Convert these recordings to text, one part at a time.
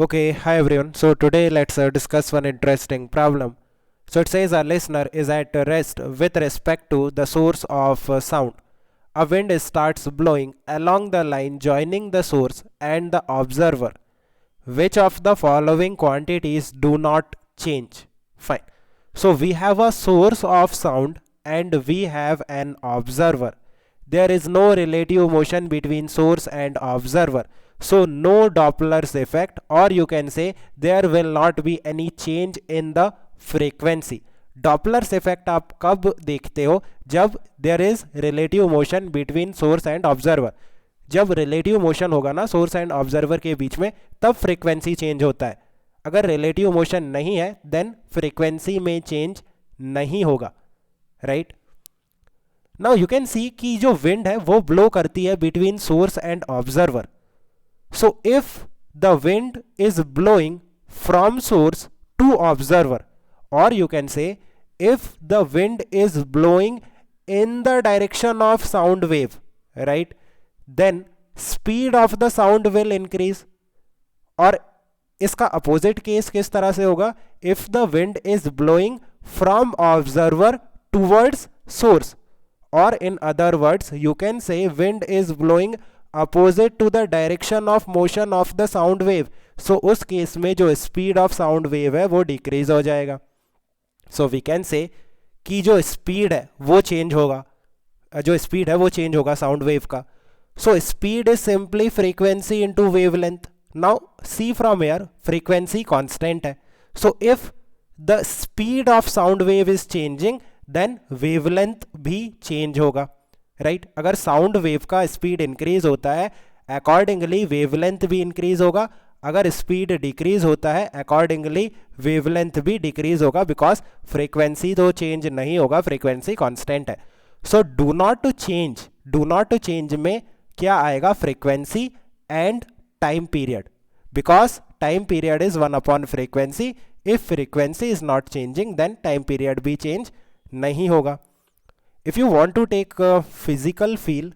Okay, hi everyone. So today let's discuss one interesting problem. So it says a listener is at rest with respect to the source of sound. A wind starts blowing along the line joining the source and the observer. Which of the following quantities do not change? Fine. So we have a source of sound and we have an observer. There is no relative motion between source and observer. So no Doppler's effect, or you can say there will not be any change in the frequency. Doppler's effect आप कब देखते हो? जब there is relative motion between source and observer. जब relative motion होगा ना source and observer के बीच में, तब फ्रीक्वेंसी चेंज होता है. अगर रिलेटिव मोशन नहीं है देन फ्रीक्वेंसी में चेंज नहीं होगा. Right. Now you can see कि जो विंड है वो ब्लो करती है between source and observer. So if the wind is blowing from source to observer, or you can say if the wind is blowing in the direction of sound wave, right, then speed of the sound will increase. और इसका opposite case किस तरह से होगा? If the wind is blowing from observer towards source, or in other words you can say wind is blowing opposite to the direction of motion of the sound wave. So उस case में जो speed of sound wave है वो decrease हो जाएगा. So we can say कि जो speed है वो चेंज होगा, जो स्पीड है वो चेंज होगा साउंड वेव का. So speed is simply frequency into wavelength. Now see from here frequency constant है. So if the speed of sound wave is changing then wavelength भी चेंज होगा. राइट. अगर साउंड वेव का speed increase होता है accordingly wavelength भी increase होगा. अगर स्पीड डिक्रीज होता है अकॉर्डिंगली वेवलेंथ भी डिक्रीज होगा, बिकॉज फ्रीक्वेंसी तो चेंज नहीं होगा, फ्रीक्वेंसी कांस्टेंट है. So do not to change में क्या आएगा? Frequency and time period, because time period is 1 upon frequency. If frequency is not changing then time period भी चेंज नहीं होगा. If you want to take physical feel,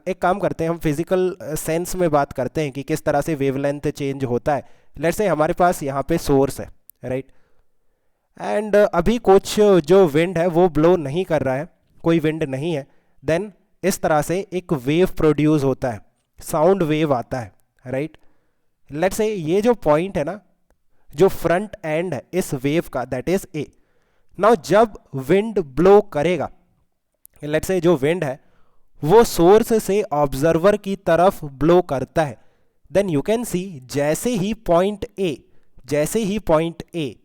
एक काम करते हैं हम फिजिकल सेंस में बात करते हैं कि किस तरह से वेवलेंथ चेंज होता है. लेट्स से हमारे पास यहाँ पे सोर्स है, राइट, एंड अभी कुछ जो विंड है वो ब्लो नहीं कर रहा है, कोई विंड नहीं है. देन इस तरह से एक वेव प्रोड्यूस होता है, साउंड वेव आता है, राइट. लेट्स से ये जो पॉइंट है ना, जो फ्रंट एंड है इस वेव का, दैट इज ए. नाउ जब विंड ब्लो करेगा, लेट्स से जो विंड है वो सोर्स से ऑब्जर्वर की तरफ ब्लो करता है, देन यू कैन सी जैसे ही पॉइंट ए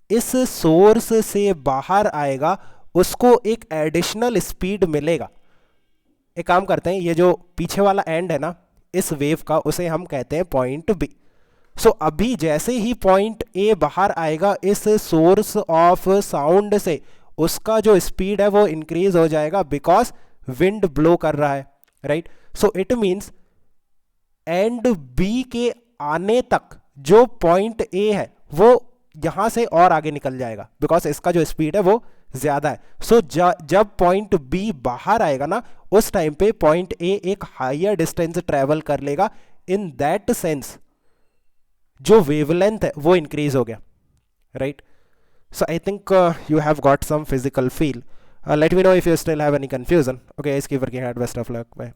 इस सोर्स से बाहर आएगा उसको एक एडिशनल स्पीड मिलेगा. एक काम करते हैं, ये जो पीछे वाला एंड है ना इस वेव का, उसे हम कहते हैं पॉइंट बी. सो अभी जैसे ही पॉइंट ए बाहर आएगा इस सोर्स ऑफ साउंड से, उसका जो स्पीड है वो इंक्रीज हो जाएगा बिकॉज विंड ब्लो कर रहा है, right. So it means and B के आने तक जो पॉइंट ए है वो यहां से और आगे निकल जाएगा बिकॉज इसका जो स्पीड है वो ज्यादा है. सो जब पॉइंट बी बाहर आएगा ना उस टाइम पे पॉइंट ए एक हायर डिस्टेंस ट्रेवल कर लेगा. इन दैट सेंस जो वेवलेंथ है वो इंक्रीज हो गया, right. So I think you have got some physical feel. Let me know if you still have any confusion. Okay, guys, keep working hard. Best of luck. Bye.